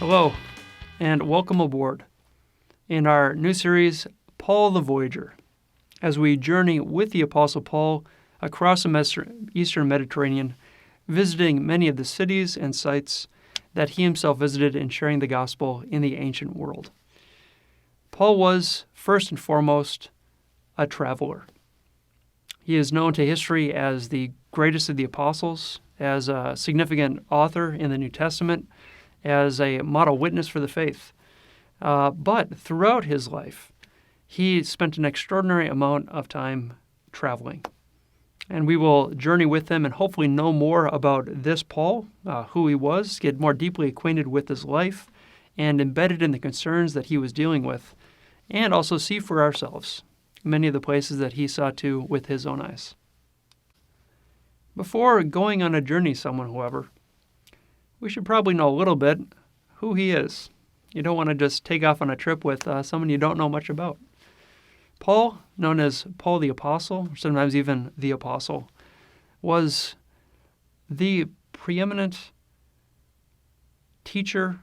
Hello, and welcome aboard in our new series, Paul the Voyager, as we journey with the Apostle Paul across the Eastern Mediterranean, visiting many of the cities and sites that he himself visited in sharing the gospel in the ancient world. Paul was, first and foremost, a traveler. He is known to history as the greatest of the apostles, as a significant author in the New Testament, as a model witness for the faith. But throughout his life, he spent an extraordinary amount of time traveling. And we will journey with him and hopefully know more about this Paul, who he was, get more deeply acquainted with his life, and embedded in the concerns that he was dealing with, and also see for ourselves many of the places that he saw to with his own eyes. Before going on a journey somewhere, however, we should probably know a little bit who he is. You don't want to just take off on a trip with someone you don't know much about. Paul, known as Paul the Apostle, or sometimes even the Apostle, was the preeminent teacher,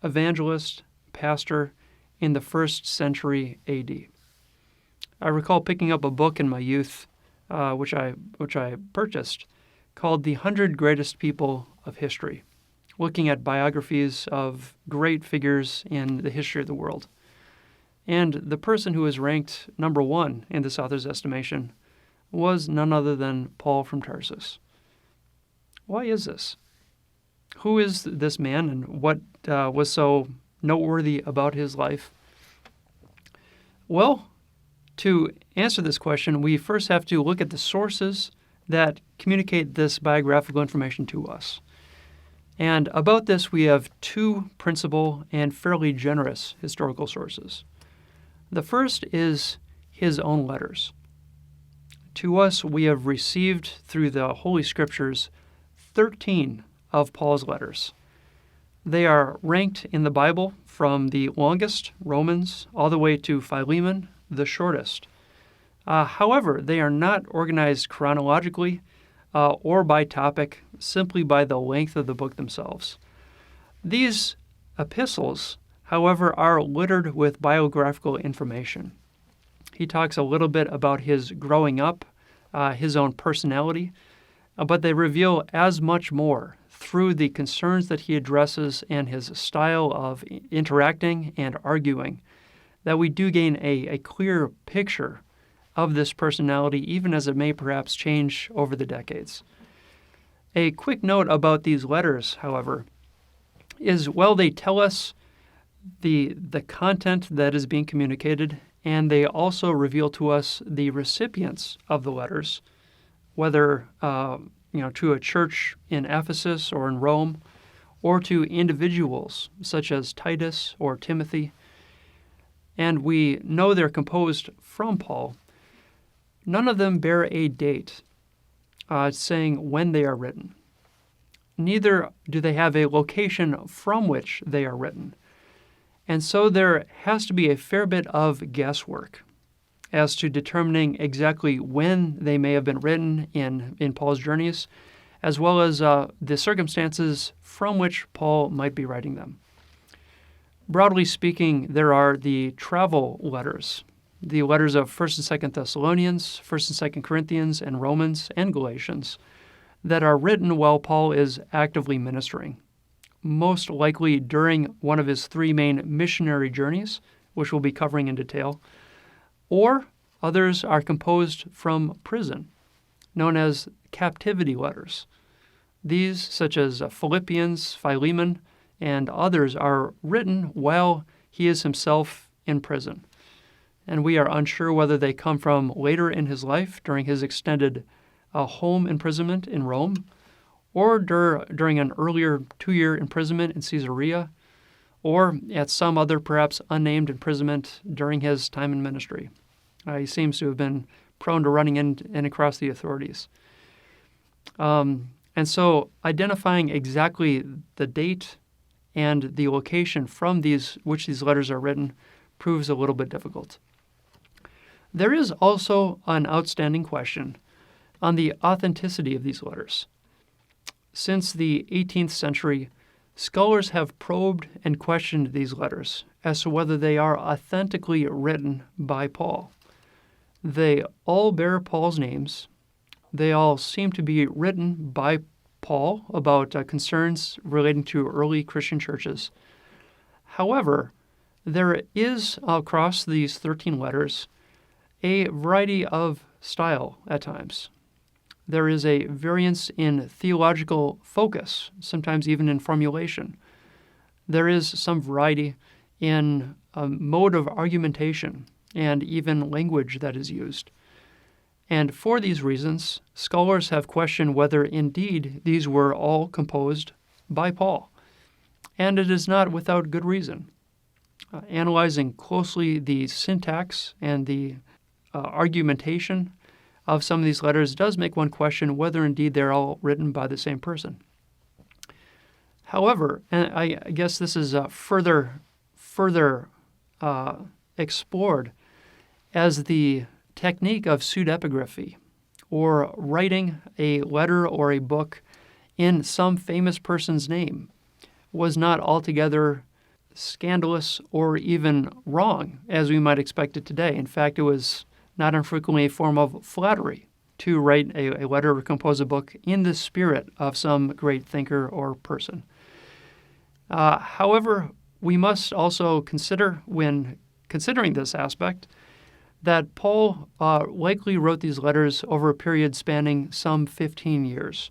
evangelist, pastor in the 1st century A.D. I recall picking up a book in my youth, which I purchased, called The 100 Greatest People of History, looking at biographies of great figures in the history of the world. And the person who was ranked number 1 in this author's estimation was none other than Paul from Tarsus. Why is this? Who is this man, and what was so noteworthy about his life? Well, to answer this question, we first have to look at the sources that communicate this biographical information to us. And about this, we have 2 principal and fairly generous historical sources. The first is his own letters. To us, we have received through the Holy Scriptures 13 of Paul's letters. They are ranked in the Bible from the longest, Romans, all the way to Philemon, the shortest. However, they are not organized chronologically or by topic, simply by the length of the book themselves. These epistles, however, are littered with biographical information. He talks a little bit about his growing up, his own personality, but they reveal as much more through the concerns that he addresses and his style of interacting and arguing, that we do gain a clear picture of this personality, even as it may perhaps change over the decades. A quick note about these letters, however, is while they tell us the content that is being communicated, and they also reveal to us the recipients of the letters, whether to a church in Ephesus or in Rome, or to individuals such as Titus or Timothy, and we know they're composed from Paul. None of them bear a date saying when they are written. Neither do they have a location from which they are written. And so there has to be a fair bit of guesswork as to determining exactly when they may have been written in Paul's journeys, as well as the circumstances from which Paul might be writing them. Broadly speaking, there are the travel letters, the letters of 1st and 2nd Thessalonians, 1st and 2nd Corinthians, and Romans, and Galatians, that are written while Paul is actively ministering, most likely during one of his 3 main missionary journeys, which we'll be covering in detail, or others are composed from prison, known as captivity letters. These, such as Philippians, Philemon, and others, are written while he is himself in prison. And we are unsure whether they come from later in his life during his extended home imprisonment in Rome, or during an earlier 2-year imprisonment in Caesarea, or at some other perhaps unnamed imprisonment during his time in ministry. He seems to have been prone to running in across the authorities. And so identifying exactly the date and the location from which these letters are written proves a little bit difficult. There is also an outstanding question on the authenticity of these letters. Since the 18th century, Scholars have probed and questioned these letters as to whether they are authentically written by Paul. They all bear Paul's names. They all seem to be written by Paul about concerns relating to early Christian churches. However, there is, across these 13 letters, a variety of style at times. There is a variance in theological focus, sometimes even in formulation. There is some variety in a mode of argumentation and even language that is used. And for these reasons, scholars have questioned whether indeed these were all composed by Paul. And it is not without good reason. Analyzing closely the syntax and the argumentation of some of these letters does make one question whether indeed they're all written by the same person. However, and I guess this is further explored as the technique of pseudepigraphy, or writing a letter or a book in some famous person's name, was not altogether scandalous or even wrong, as we might expect it today. In fact, it was not infrequently a form of flattery to write a letter or compose a book in the spirit of some great thinker or person. However, we must also consider, when considering this aspect, that Paul likely wrote these letters over a period spanning some 15 years.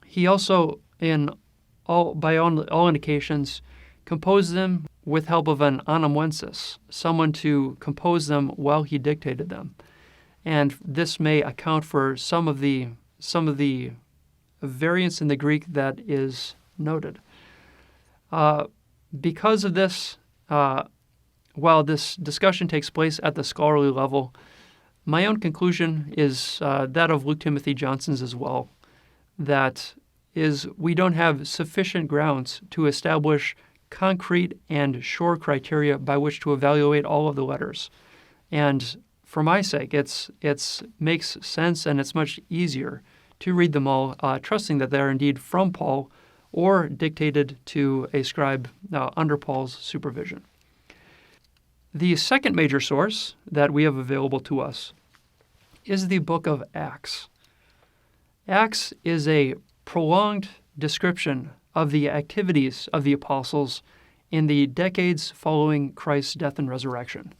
He also, by all indications, composed them with help of an amanuensis, someone to compose them while he dictated them. And this may account for some of the variance in the Greek that is noted. Because of this, while this discussion takes place at the scholarly level, my own conclusion is that of Luke Timothy Johnson's as well, that is, we don't have sufficient grounds to establish concrete and sure criteria by which to evaluate all of the letters. And for my sake, it makes sense, and it's much easier to read them all, trusting that they are indeed from Paul or dictated to a scribe under Paul's supervision. The second major source that we have available to us is the book of Acts. Acts is a prolonged description of the activities of the apostles in the decades following Christ's death and resurrection.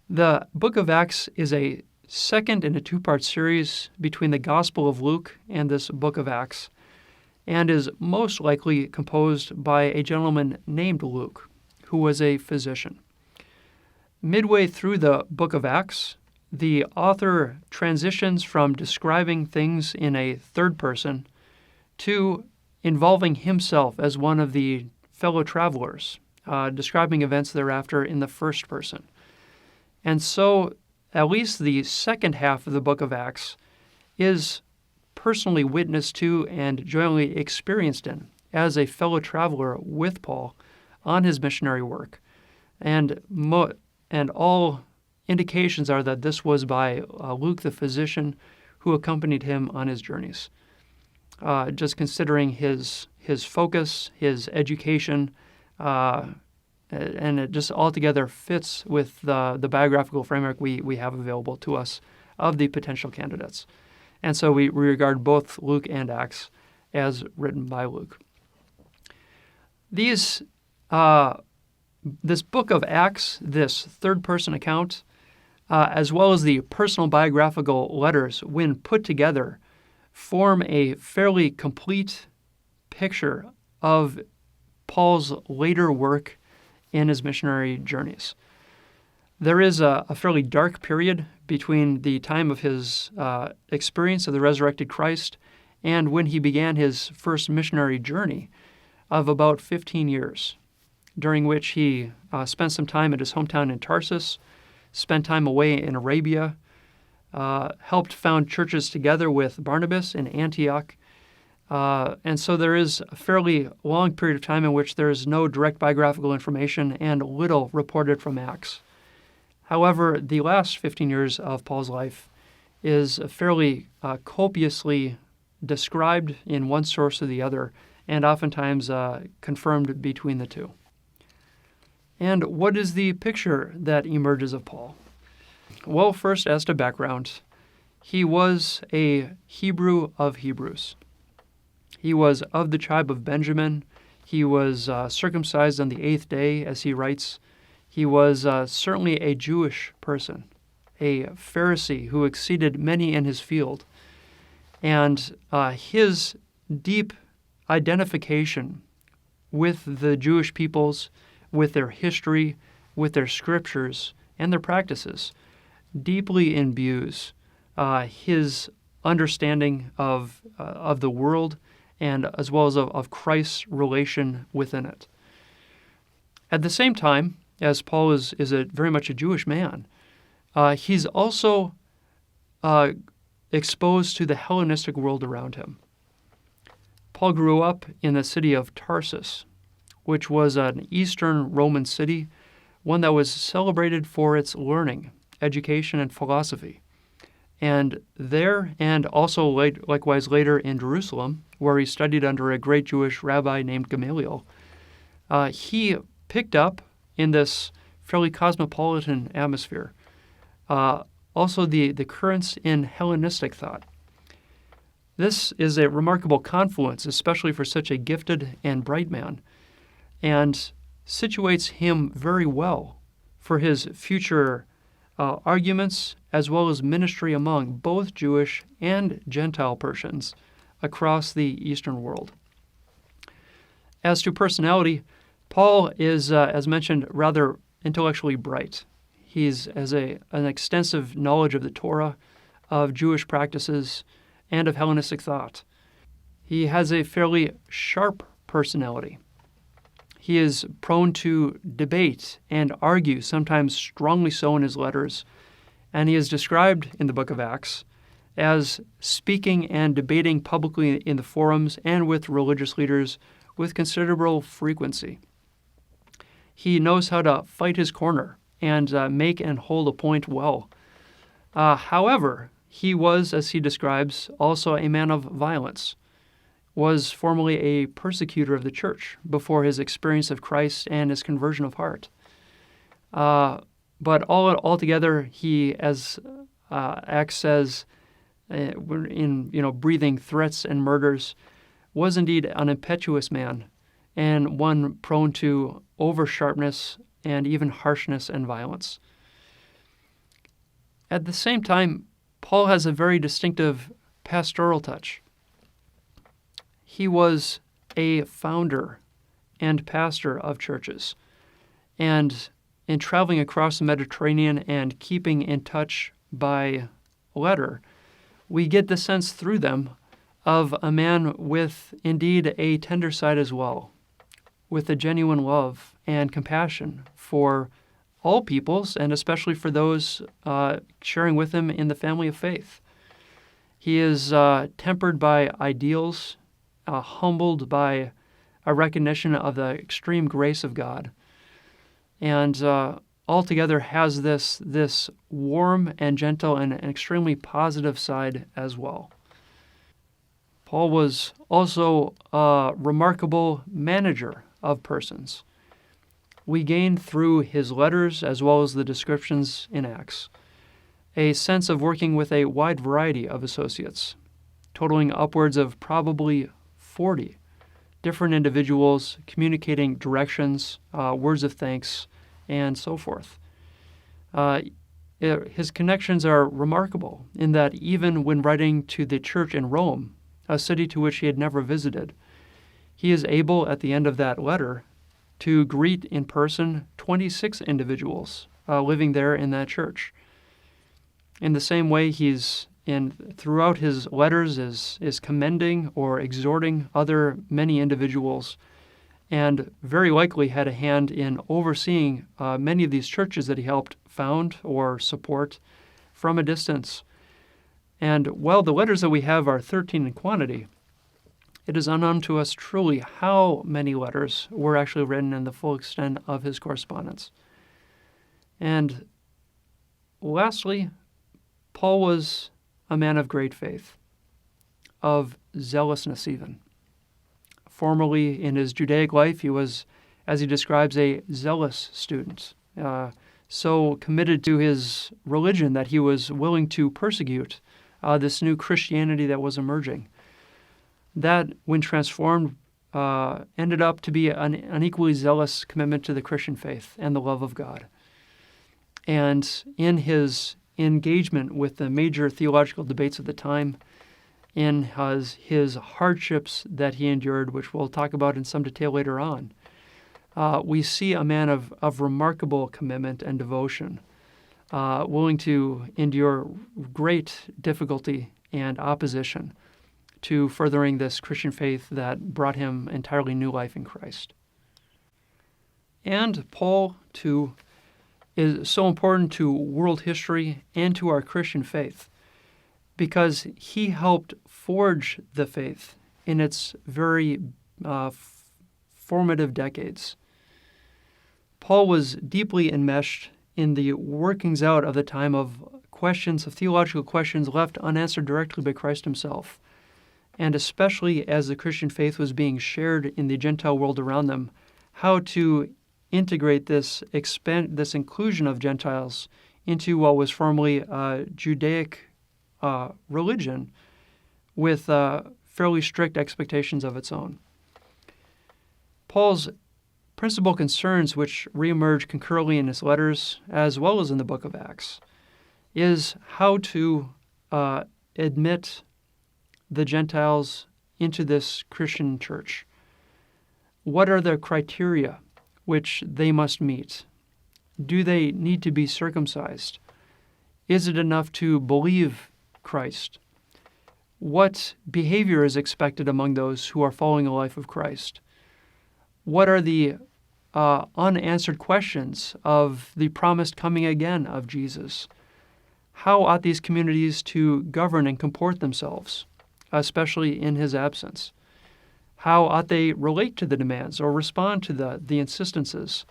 The book of Acts is a second in a two-part series between the Gospel of Luke and this book of Acts, and is most likely composed by a gentleman named Luke, who was a physician. Midway through the book of Acts, the author transitions from describing things in a third person to involving himself as one of the fellow travelers, describing events thereafter in the first person. And so at least the second half of the book of Acts is personally witnessed to and jointly experienced in as a fellow traveler with Paul on his missionary work. And all indications are that this was by Luke the physician who accompanied him on his journeys. Just considering his focus, his education, and it just altogether fits with the biographical framework we have available to us of the potential candidates. And so we regard both Luke and Acts as written by Luke. This book of Acts, this third-person account, as well as the personal biographical letters, when put together, form a fairly complete picture of Paul's later work in his missionary journeys. There is a fairly dark period between the time of his experience of the resurrected Christ and when he began his first missionary journey of about 15 years, during which he spent some time at his hometown in Tarsus, spent time away in Arabia, helped found churches together with Barnabas in Antioch. And so there is a fairly long period of time in which there is no direct biographical information and little reported from Acts. However, the last 15 years of Paul's life is fairly copiously described in one source or the other and oftentimes confirmed between the two. And what is the picture that emerges of Paul? Well, first, as to background, he was a Hebrew of Hebrews. He was of the tribe of Benjamin. He was circumcised on the 8th day, as he writes. He was certainly a Jewish person, a Pharisee who exceeded many in his field. And his deep identification with the Jewish peoples, with their history, with their scriptures, and their practices, deeply imbues his understanding of the world and as well as of Christ's relation within it. At the same time, as Paul is very much a Jewish man, he's also exposed to the Hellenistic world around him. Paul grew up in the city of Tarsus, which was an Eastern Roman city, one that was celebrated for its learning, education, and philosophy. And there, and also likewise later in Jerusalem, where he studied under a great Jewish rabbi named Gamaliel, he picked up in this fairly cosmopolitan atmosphere also the currents in Hellenistic thought. This is a remarkable confluence, especially for such a gifted and bright man, and situates him very well for his future arguments as well as ministry among both Jewish and Gentile Persians across the Eastern world. As to personality, Paul is, as mentioned, rather intellectually bright. He's an extensive knowledge of the Torah, of Jewish practices, and of Hellenistic thought. He has a fairly sharp personality. He is prone to debate and argue, sometimes strongly so in his letters, and he is described in the book of Acts as speaking and debating publicly in the forums and with religious leaders with considerable frequency. He knows how to fight his corner and make and hold a point well. However, he was, as he describes, also a man of violence, was formerly a persecutor of the church before his experience of Christ and his conversion of heart. But altogether, he, as Acts says, in breathing threats and murders, was indeed an impetuous man and one prone to over-sharpness and even harshness and violence. At the same time, Paul has a very distinctive pastoral touch. He was a founder and pastor of churches, and in traveling across the Mediterranean and keeping in touch by letter, we get the sense through them of a man with indeed a tender side as well, with a genuine love and compassion for all peoples, and especially for those sharing with him in the family of faith. He is tempered by ideals, humbled by a recognition of the extreme grace of God, and altogether has this warm and gentle and extremely positive side as well. Paul was also a remarkable manager of persons. We gain through his letters as well as the descriptions in Acts a sense of working with a wide variety of associates, totaling upwards of probably 40 different individuals communicating directions, words of thanks, and so forth. His connections are remarkable in that even when writing to the church in Rome, a city to which he had never visited, he is able at the end of that letter to greet in person 26 individuals living there in that church. In the same way, he's throughout his letters is commending or exhorting other many individuals, and very likely had a hand in overseeing many of these churches that he helped found or support from a distance. And while the letters that we have are 13 in quantity, it is unknown to us truly how many letters were actually written in the full extent of his correspondence. And lastly, Paul was a man of great faith, of zealousness even, formerly in his Judaic life, he was, as he describes, a zealous student, so committed to his religion that he was willing to persecute this new Christianity that was emerging. That, when transformed, ended up to be an equally zealous commitment to the Christian faith and the love of God. And in his engagement with the major theological debates of the time, in his hardships that he endured, which we'll talk about in some detail later on, we see a man of remarkable commitment and devotion, willing to endure great difficulty and opposition to furthering this Christian faith that brought him entirely new life in Christ. And Paul, too, is so important to world history and to our Christian faith because he helped forge the faith in its very formative decades. Paul was deeply enmeshed in the workings out of the time of theological questions left unanswered directly by Christ himself, and especially as the Christian faith was being shared in the Gentile world around them, how to integrate this inclusion of Gentiles into what was formerly a Judaic religion with fairly strict expectations of its own. Paul's principal concerns, which reemerge concurrently in his letters as well as in the book of Acts, is how to admit the Gentiles into this Christian church. What are the criteria which they must meet? Do they need to be circumcised? Is it enough to believe Christ? What behavior is expected among those who are following the life of Christ? What are the unanswered questions of the promised coming again of Jesus? How ought these communities to govern and comport themselves, especially in his absence? How ought they relate to the demands or respond to the insistences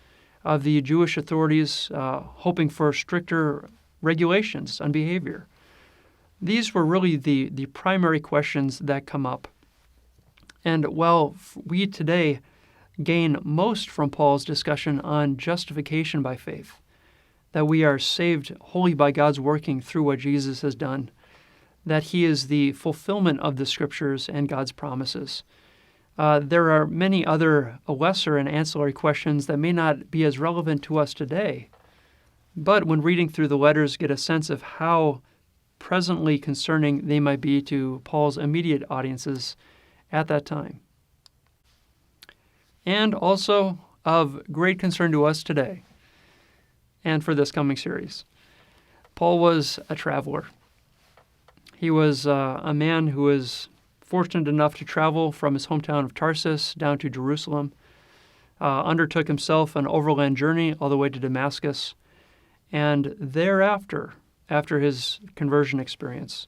of the Jewish authorities hoping for stricter regulations on behavior? These were really the primary questions that come up. And while we today gain most from Paul's discussion on justification by faith, that we are saved wholly by God's working through what Jesus has done, that he is the fulfillment of the Scriptures and God's promises. There are many other lesser and ancillary questions that may not be as relevant to us today, but when reading through the letters, get a sense of how presently concerning they might be to Paul's immediate audiences at that time. And also of great concern to us today and for this coming series. Paul was a traveler. He was a man who was fortunate enough to travel from his hometown of Tarsus down to Jerusalem, undertook himself an overland journey all the way to Damascus, and thereafter, after his conversion experience,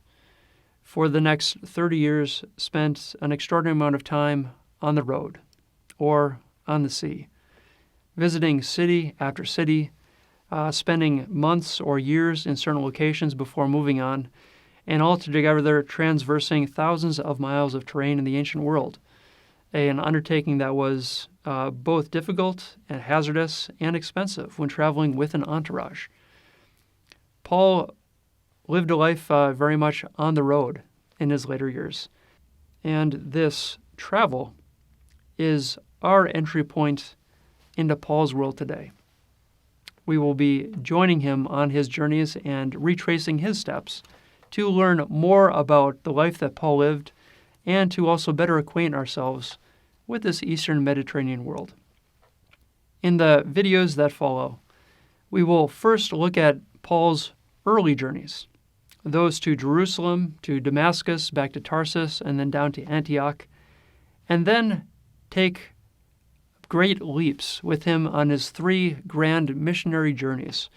for the next 30 years spent an extraordinary amount of time on the road or on the sea, visiting city after city, spending months or years in certain locations before moving on, and altogether transversing thousands of miles of terrain in the ancient world, an undertaking that was both difficult and hazardous and expensive when traveling with an entourage. Paul lived a life very much on the road in his later years, and this travel is our entry point into Paul's world today. We will be joining him on his journeys and retracing his steps to learn more about the life that Paul lived and to also better acquaint ourselves with this Eastern Mediterranean world. In the videos that follow, we will first look at Paul's early journeys, those to Jerusalem, to Damascus, back to Tarsus, and then down to Antioch, and then take great leaps with him on his 3 grand missionary journeys,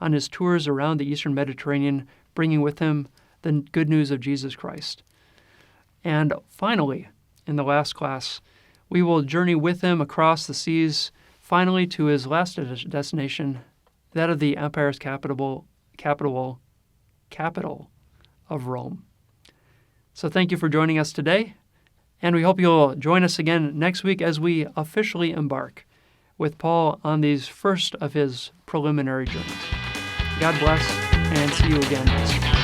on his tours around the Eastern Mediterranean, bringing with him the good news of Jesus Christ. And finally, in the last class, we will journey with him across the seas, finally to his last destination, that of the empire's capital of Rome. So thank you for joining us today, And we hope you'll join us again next week as we officially embark with Paul on these first of his preliminary journeys. God bless, and see you again next week.